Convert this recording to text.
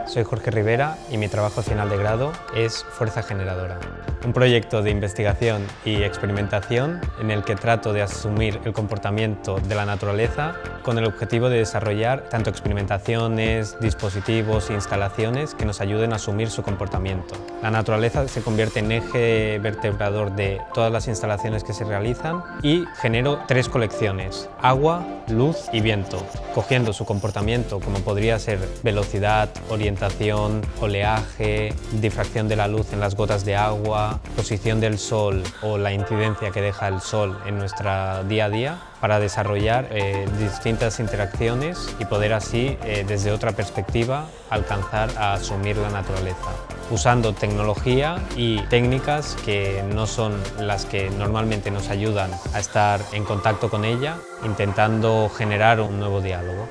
Soy Jorge Rivera y mi trabajo final de grado es Fuerza Generadora, un proyecto de investigación y experimentación en el que trato de asumir el comportamiento de la naturaleza con el objetivo de desarrollar tanto experimentaciones, dispositivos e instalaciones que nos ayuden a asumir su comportamiento. La naturaleza se convierte en eje vertebrador de todas las instalaciones que se realizan y genero tres colecciones: agua, luz y viento, cogiendo su comportamiento como podría ser velocidad, orientación, oleaje, difracción de la luz en las gotas de agua, posición del sol o la incidencia que deja el sol en nuestro día a día, para desarrollar distintas interacciones y poder así, desde otra perspectiva, alcanzar a asumir la naturaleza, usando tecnología y técnicas que no son las que normalmente nos ayudan a estar en contacto con ella, intentando generar un nuevo diálogo.